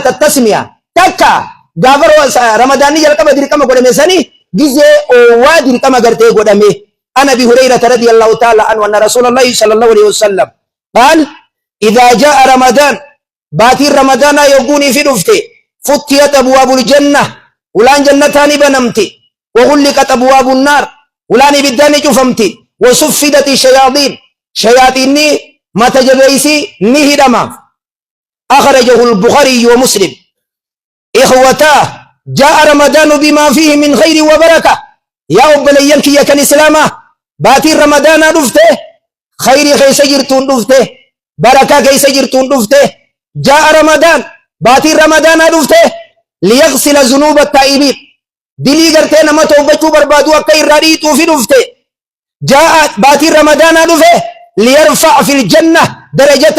ساعة التسمية تكا غافر رمضان يجل كما دير كما قدمي سني جزء وادر كما قرتي قدمي أنا أبي هريرة رضي الله تعالى عنه أن رسول الله صلى الله عليه وسلم قال إذا جاء رمضان باتي رمضان يقوني في رفتي فتيت أبواب الجنة ولان جنتان بنمتي وغلقت أبواب النار ولان بداني جفمتي وصفدت الشياطين شياطيني ما تجبيسي نهدما أخرجه البخاري ومسلم إخوتا جاء رمضان بما فيه من خير وبركة يا أبليان كي يكن إسلاما باتي رمضان رفته خير كيس جرتون رفته بركة كيس جرتون رفته جاء رمضان باتي رمضان رفته ليغسل ذنوب التائبين دلي غرتي نما توبچو بربادو اكاي راديتو في رفته جاء باتي رمضان رفته ليرفع في الجنة درجة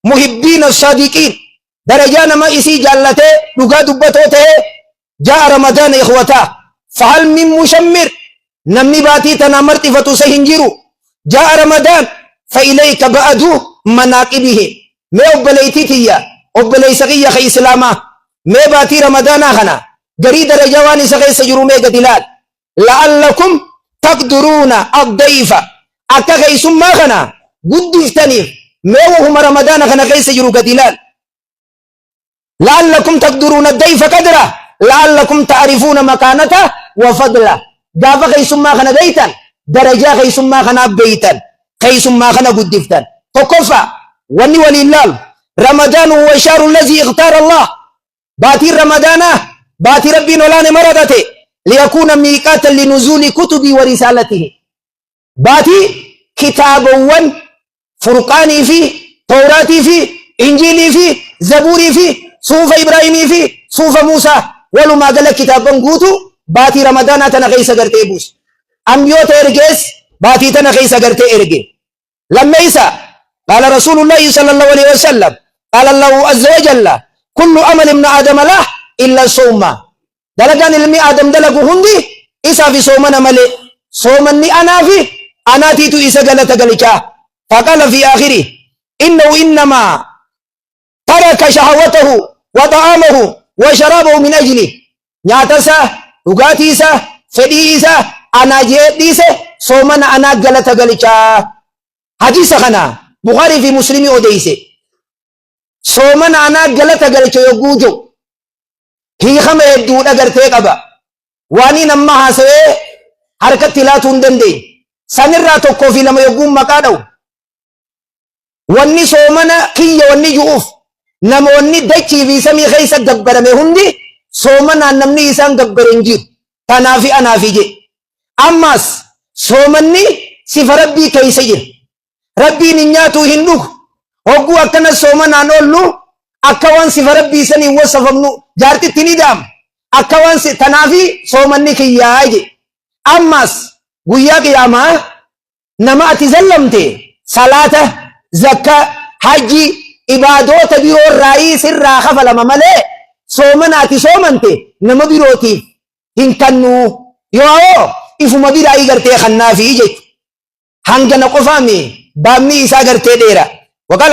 المحبين الصادقين درجة نما إسي جالته لغا دبتوته جاء رمضان إخوتا فهل من مشمر نمني باتي تنامرت فتسهنجرو جاء رمضان فإليك بعدو مناقبه ما أبليتي تيا أبلي سقيا خي إسلاما ما باتي رمضان خنا غري درجة واني سقي سجرو ميغا دلال لعلكم تقدرون الضيف أكا خي سما خنا قد افتنيف ما وهم رمضان خنا خي سجرو دلال لعلكم تقدرون الضيف قدره لعلكم تعرفون مكانته وفضله جاف خي سما خنا بيتا درجة خي سما خنا بيتا خي سما خنا قد افتن فكفى وني ولله رمضان هو الشهر الذي اختار الله باتي رمضان باتي ربي نولان مردته ليكون ميقاتا لنزول كتب ورسالته باتي كتاب ون فرقاني في توراتي في انجيلي في زبوري في صوف ابراهيمي في صوف موسى ولو ما قال كتابا قوتو باتي رمضان تنخيس قرتي بوس أميوت إرجيس باتي تنخيس قرتي إرجي لما يسا قال رسول الله صلى الله عليه وسلم قال الله عز وجل كل عمل ابن آدم له إلا الصوم دلقان المي آدم دلقو هندي إسا في صومنا ملي صومني أنا في أنا تيتو إسا قلت قلقا فقال في آخره إنه إنما ترك شهوته وطعامه وشرابه من أجله نعتسا وقاتيسا فديسا أنا جيديسا صومنا أنا قلت قلقا حديث خنا بخاري في مسلم أوديسي صومنا أنا قلت قلقا يقوجو هي خم يدود أجرتي قبا واني نما سوي حركة تلاتون دندي سنرا توكو في لما يقوم مكانه واني صومنا كي واني جوف نما واني دكي في سمي خيسة دبر مهندي صومنا نمني إسان دبر إنجير تنافي أنا في جي أماس صومني سيف ربي كيسجر ربي نياتو هندوك وقو أكنا صومنا نولو أكوان سيف ربي سني وصفمنو جارتي تنيدام أكوان تنافي صومني كياجي أماس ويا قياما نما أتزلمتي صلاة زكاة حجي إبادوت بيو الرئيس الراخف لما ملي صومناتي صومنتي نما بيروتي هنكنو يو إفو مبيرا إيغرتي خنافي إيجي هنگنا قفامي بامي إسا غرتي ديرا وقال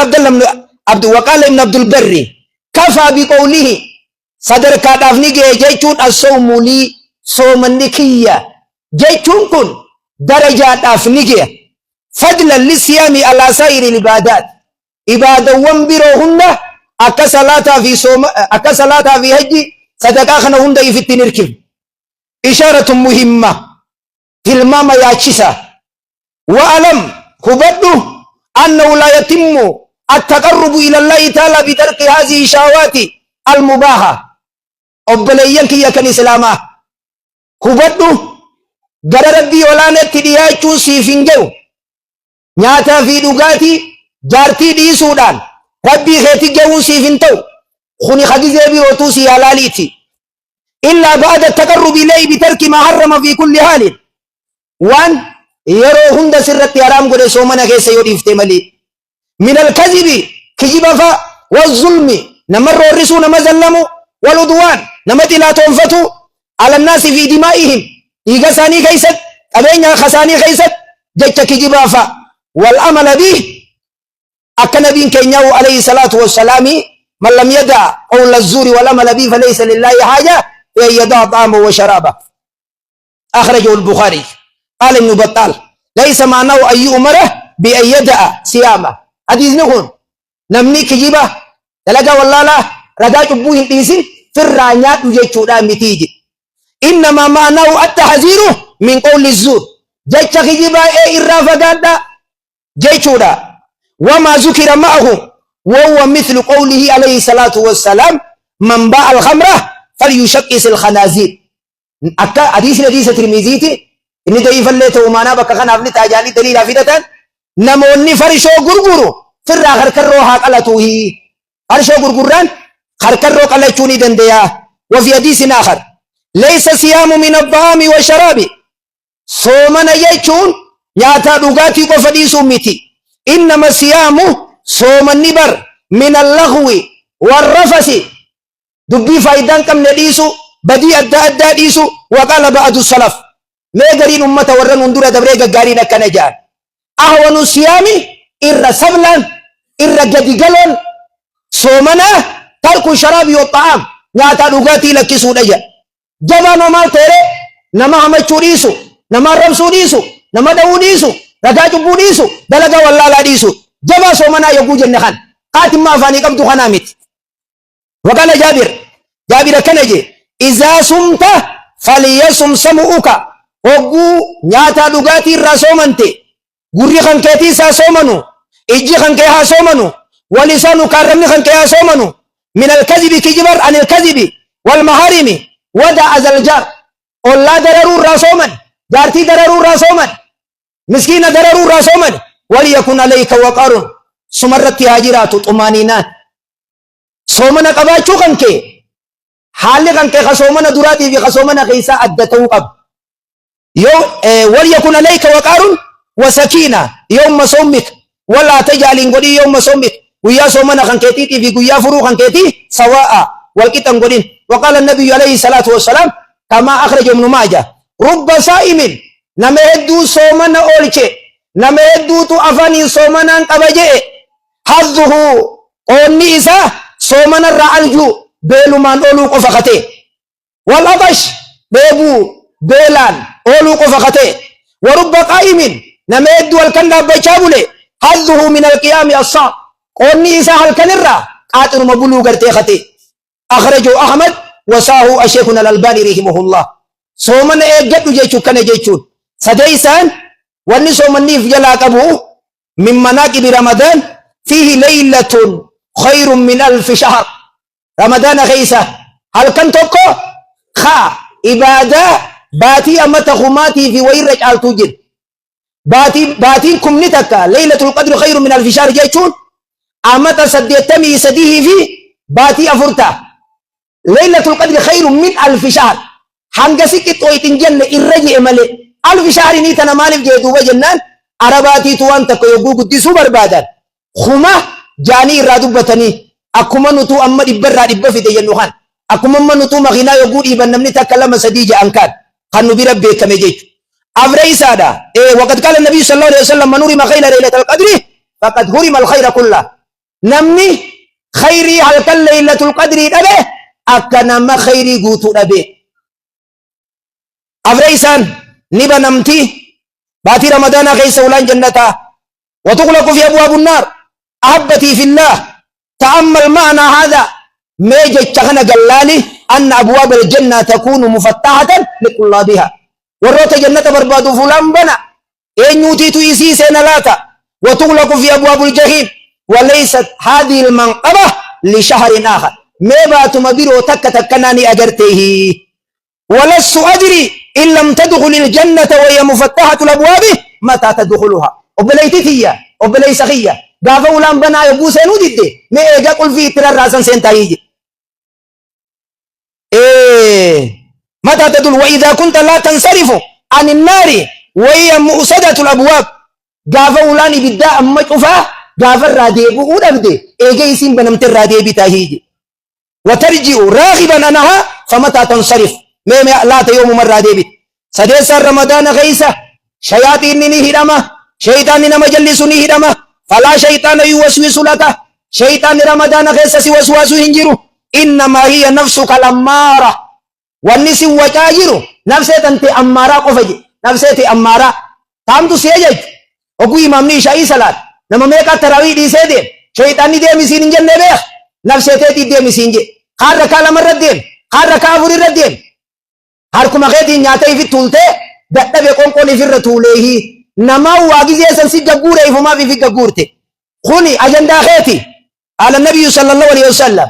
وقال ابن عبد البر كفى بقوله صدر كادافني جيتون الصوم لي صومني كيا جيتون كن درجات أفنيجي فضلا للصيام على سائر العبادات عبادة وانبروهن أكا صلاة في حج صدقاء خنهن في التنركب إشارة مهمة في الماما ياتشسا وألم هبده أنه لا يتم التقرب إلى الله تعالى بترك هذه الشهوات المباحة أبليين كي يكن إسلاما هبده غير ربي ولا نتدياتو سيفنجو نياتا في دقاتي جارتي دي سودان ربي خيتي جو سيفنتو خوني خديزي بيروتو سيالاليتي إلا بعد التقرب إليه بترك ما حرم في كل حال وان يروهن سرت يرام قد سومنا كيس يوديفت ملي من الكذب كجبفا والظلم نمر الرسول نمزلموا والعدوان نمتي لا تنفتوا على الناس في دمائهم إيقاساني كيست أبين خساني كيست جيت كجبافا والأمل به أكن بين كينيو عليه الصلاة والسلام من لم يدع قول الزور والعمل به فليس لله حاجة أن يدع طعامه وشرابه. أخرجه البخاري. قال ابن بطال ليس معناه أن يؤمر بأن يدع صيامه. حديث نقول نمني كجيبه دلقا والله لا رجاء أبوه الإنسي في الرانيات يجتشودا متيجي. إنما معناه التحذير من قول الزور. جتش كجيبه إرافقادا جتشودا. وما ذكر معه وهو مثل قوله عليه الصلاة والسلام من باع الخمرة فليشقص الخنازير. أكا حديث الترمذي إني ضعيف اللي تومانا بكا خان أبني تاجاني دليل أفيدتان نموني فرشو غرغرو فر خركرو حقلتوه فرشو غرغران خركرو قلتوني دنديا. وفي حديث آخر ليس صيام من الطعام والشراب صومنا يجون ياتا دغاتي قفدي سمتي إنما الصيام صوم النبر من اللغو والرفث دبي فايدان كم نديسو بدي أدى ديسو. وقال بعض السلف ما قرين أمة ورن اندورة دبريق قارين كنجان أهون الصيام إر سبلا إر جدقلون صومنا ترك الشراب والطعام ناتا دغاتي لكسو نجا جبان ومال تيري نما همچو ديسو نما رمسو ديسو نما دو ديسو رجا جبو ديسو دلقا والله لا ديسو جبا صومنا يقو جنخان قاتم ما فاني قبضو خنامت. وقال جابر كنجي إذا سمت فليسم سمعك وقو نياتا دغاتي الرسومنتي غري خنكيتي سا سومنو إجي خنكيها سومنو ولسانو كارمني خنكيها سومنو من الكذب كجبر عن الكذب والمحارم ودع الجار ولا درروا الرسومن جارتي درروا الرسومن مسكين درروا الرسومن وليكن عليك وقار سمرت هاجرات طمانينان صومنا قباچو خنكي حالي خنكي خصومنا دراتي في خصومنا خيسا أدتو قب وليكن عليك وقار وسكينة يوم صومك ولا تجعل قولي يوم صومك ويا صومنا خنكيتي في ويا فرو خنكيتي سواء والكتن قولين. وقال النبي عليه الصلاة والسلام كما أخرج ابن ماجه رب صائم نما يدو صومنا أولكي نما يدو تو أفاني صومنا قبجي حظه قوني إسا صومنا الرعالجو بيلو من أولو قفقتي والأطش بيبو بيلان أولو قفقتي. ورب قائم نما يدو الكندا بيشابولي حظه من القيام الصعب قوني إسا هالكنرة قاتل مبولو قرتي ختي. أخرجه أحمد وساه الشيخنا الألباني رحمه الله. صومنا إيجادو جيشو كان جيشون سديسان واني صومني في جلاك أبو من مناكب رمضان فيه ليلة خير من 1000 شهر. رمضان خيسة هل كان توقو خا إبادة باتي أمت خماتي في ويرج على توجد باتي كم نتكا ليلة القدر خير من 1000 شهر جيشون أمت سديتمي سديه في باتي أفرتا ليلة القدر خير من 1000 شهر. هنگسك تويتن جنة الرجي ملي 1000 شهر نيتنا مالف جيدوبا جنان عرباتي توان تكو يقو قدسو بربادا خما جاني رادوبتني أكما نتو أما دبرا دبا في تجنوخان أكما نتو مغينا يقو إبن نمني تكلم سديج أنكان خانو بربي كمجيج أفري سادا وقد قال النبي صلى الله عليه وسلم منوري ما خير ليلة القدر فقد هرم الخير كله. نمني خيري هلك ليلة القدر أبي أكنا ما خيري قوتو أبي أفريسان نبا نمتي باتي رمضان غيس ولان جنتا وتغلق في أبواب النار. أحبتي في الله تأمل معنى هذا ميجي تغنى قلالي أن أبواب الجنة تكون مفتحة لطلابها. وروت جنة بربادو فلان بنا إن يوتيتو إسي سينالاتا وتغلق في أبواب الجحيم. وليست هذه المنقبة لشهر آخر ميبات مبيرو تك تكناني أجرته ولست أدري إن لم تدخل الجنة وهي مفتحة الأبواب متى تدخلها. وبليتيتيا وبليسخية قافوا لان بنا يبو سينو ديدي مي إيجا قل في ترى راسا سينتايجي متى تدخل. وإذا كنت لا تنصرف عن النار وهي مؤسدة الأبواب قافوا لان بدا أما شوفا قافا راديبو ودبدي إيجا يسين بنمت الراديبي تاهيجي وترجع راغبا أنها فمتى تنصرف ميم لا يوم مرة ديبت. سديس رمضان غيسة شياطين هدمة شيطان مجلس هدمة فلا شيطان يوسوس لك شيطان رمضان خيسس وسواس هنجرو إنما هي نفسك الأمارة والنسي وجاجرو نفسي أنت أمارة قفجي نفسي أمارة تامتو سيجج وقو إمامني شاي صلاة نما ميكا تراوي دي سيدين شيطان دي مسين جنة بيخ نفسي تيتي دي مسين جي خار ركا لمر ردين خار ركا فري ردين هاركو مغيتي نياتي في تولتي دقنا بيقون قولي في الرتوليه نما واقي زي سنسي جبوري فما في جبورتي خوني أجندا خيتي على النبي صلى الله عليه وسلم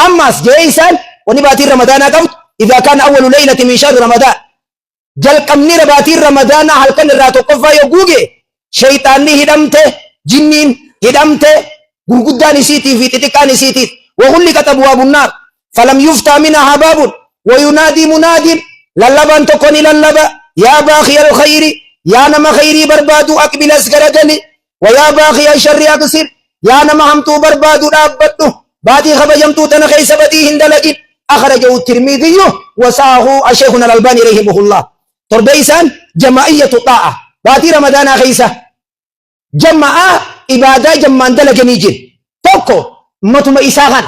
أماس جيسان ونباتي رمضان قبط إذا كان أول ليلة من شهر رمضان جل قمني رباتي رمضان هل كان الراتو قفا يقوغي شيطاني هدمته جنين هدمته قرقوداني سيتي في تتكاني سيتي وغلقت أبواب النار فلم يفتى منها باب وينادي مناد للبان تكوني للبا يا باقي الخير يا نما خيري بربادو أقبل أسكر جلي ويا باقي الشر أقصر يا نما همتو بربادو رابطو باتي خبجمتو تنخي سبتي هندلقين أخرجه الترمذي وساه الشيخنا الألباني رحمه الله تربيسان جماعية طاعة باتي رمضان خيسة جماعة إبادة جمان دلقني جن توكو متما إساغان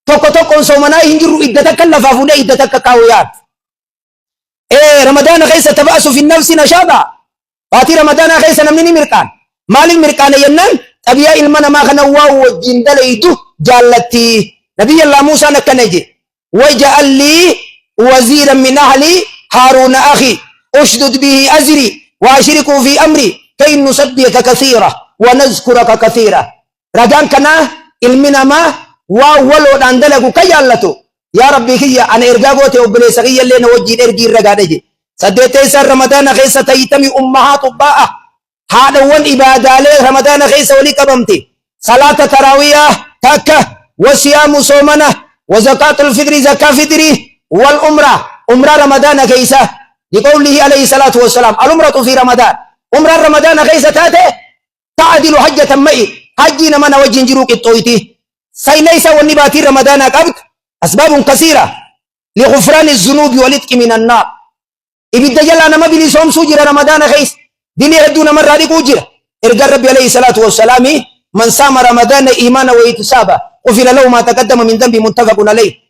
توكو سومنا هنجرو إدتك اللفافون إدتك كاويات رمضان خيسة تبأس في النفس نشاطا باتي رمضان خيسة نمني مركان مالي مركان ينن أبيا إلمنا ما خنوا وجندل إيدو جالتي نبي الله موسى نكنجي وجعل لي وزيرا من أهلي هارون أخي أشدد به أزري وأشركه في أمري كي نسبحك كثيرا ونذكرك كثيرا رجان كنا علمنا ما وولو عندلك كيالتو يا ربي كيا أنا إرجعوتي وبني سقيا اللي نوجي إرجي رجادي سديتي سر رمضان خيسة تيتمي أمهات الضاء هذا وان إبادة له رمضان خيسة ولي كبمتي صلاة تراوية تكة وصيام صومنا وزكاة الفطر زكاة فطري والأمرة أمرة رمضان خيسة لقوله عليه الصلاة والسلام الأمرة في رمضان أمرة رمضان خيسة تاتي تعدل حجة مئي حجينا من وجه جروك الطويتي سيليس والنباتي رمضان قبط أسباب كثيرة لغفران الذنوب والإتق من النار إبدا جل أنا ما بني صوم سوجر رمضان خيس ديني هدونا مرة دي كوجر إرجع ربي عليه الصلاة والسلام من صام رمضان إيمانا واحتسابا غفر له ما تقدم من ذنب متفق عليه